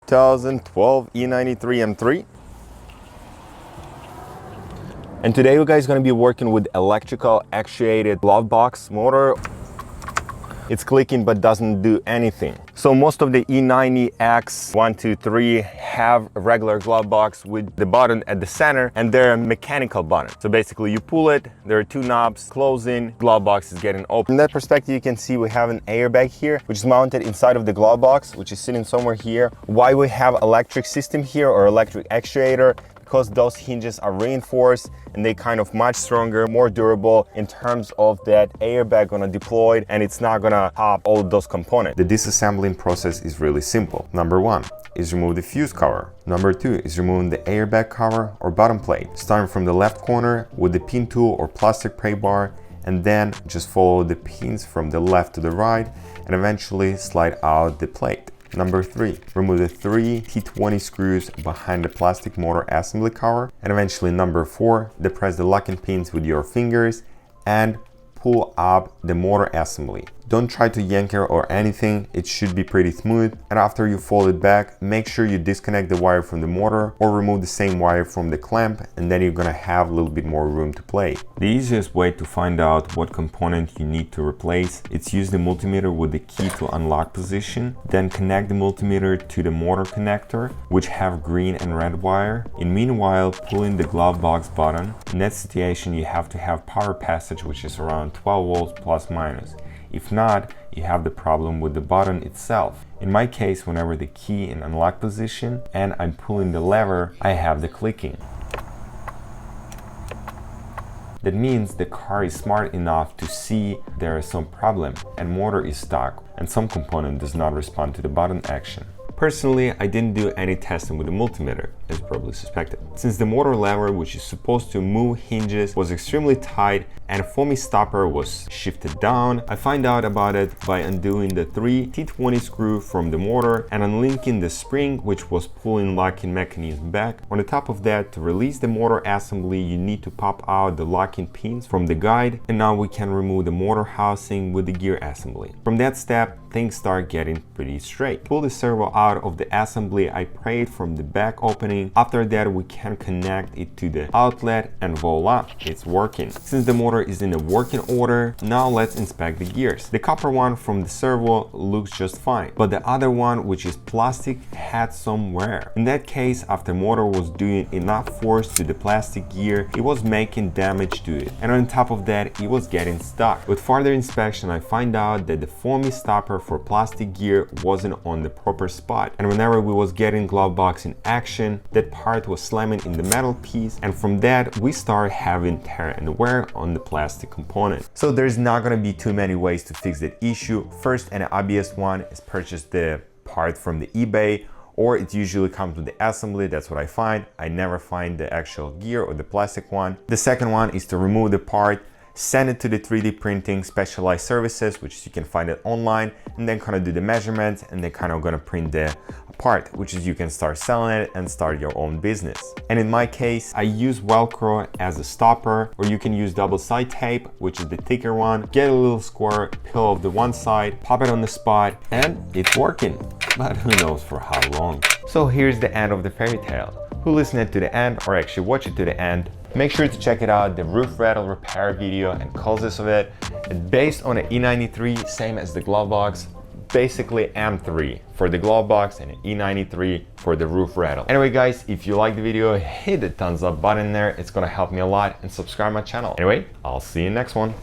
2012 E93 M3. And today you guys going to be working with electrical actuated glove box motor. It's clicking but doesn't do anything. So most of the E9x 1, 2, 3 have a regular glove box with the button at the center, and they're a mechanical button. So basically you pull it, there are two knobs, closing, glove box is getting open. From that perspective, you can see we have an airbag here, which is mounted inside of the glove box, which is sitting somewhere here. Why we have electric system here or electric actuator? Because those hinges are reinforced and they kind of much stronger, more durable in terms of that airbag gonna deploy, and it's not gonna pop all of those components. The disassembling process is really simple. Number one is remove the fuse cover. Number two is removing the airbag cover or bottom plate. Starting from the left corner with the pin tool or plastic pry bar, and then just follow the pins from the left to the right and eventually slide out the plate. Number three, remove the 3 T20 screws behind the plastic motor assembly cover. And eventually number four, depress the locking pins with your fingers and pull up the motor assembly. Don't try to yank it or anything, it should be pretty smooth. And after you fold it back, make sure you disconnect the wire from the motor or remove the same wire from the clamp, and then you're gonna have a little bit more room to play. The easiest way to find out what component you need to replace, it's use the multimeter with the key to unlock position, then connect the multimeter to the motor connector, which have green and red wire. And meanwhile, pull in the glove box button. In that situation, you have to have power passage, which is around 12 volts plus minus. If not, you have the problem with the button itself. In my case, whenever the key in unlock position and I'm pulling the lever, I have the clicking. That means the car is smart enough to see there is some problem and motor is stuck and some component does not respond to the button action. Personally, I didn't do any testing with the multimeter, as probably suspected. Since the motor lever, which is supposed to move hinges, was extremely tight and a foamy stopper was shifted down, I find out about it by undoing the 3 T20 screw from the motor and unlinking the spring, which was pulling locking mechanism back. On the top of that, to release the motor assembly, you need to pop out the locking pins from the guide, and now we can remove the motor housing with the gear assembly. From that step, things start getting pretty straight. Pull the servo out of the assembly I prayed from the back opening. After that, we can connect it to the outlet and voila, it's working. Since the motor is in a working order, now let's inspect the gears. The copper one from the servo looks just fine, but the other one, which is plastic, had some wear. In that case, after motor was doing enough force to the plastic gear, it was making damage to it, and on top of that, it was getting stuck. With further inspection, I find out that the foamy stopper for plastic gear wasn't on the proper spot, and whenever we was getting glove box in action, that part was slamming in the metal piece, and from that we start having tear and wear on the plastic component. So there's not gonna be too many ways to fix that issue. First and obvious one is purchase the part from the eBay, or it usually comes with the assembly. That's what I find. I never find the actual gear or the plastic one. The second one is to remove the part, send it to the 3D printing specialized services, which you can find it online, and then kind of do the measurements, and they're kind of gonna print the part, which is you can start selling it and start your own business. And in my case, I use Velcro as a stopper, or you can use double side tape, which is the thicker one. Get a little square, peel off the one side, pop it on the spot, and it's working. But who knows for how long. So here's the end of the fairy tale. Who listened to the end, or actually watch it to the end, make sure to check it out, the roof rattle repair video and causes of it. It's based on an E93, same as the glove box, basically M3 for the glove box and an E93 for the roof rattle. Anyway guys, if you like the video, hit the thumbs up button there, it's gonna help me a lot, and subscribe my channel. Anyway, I'll see you in the next one.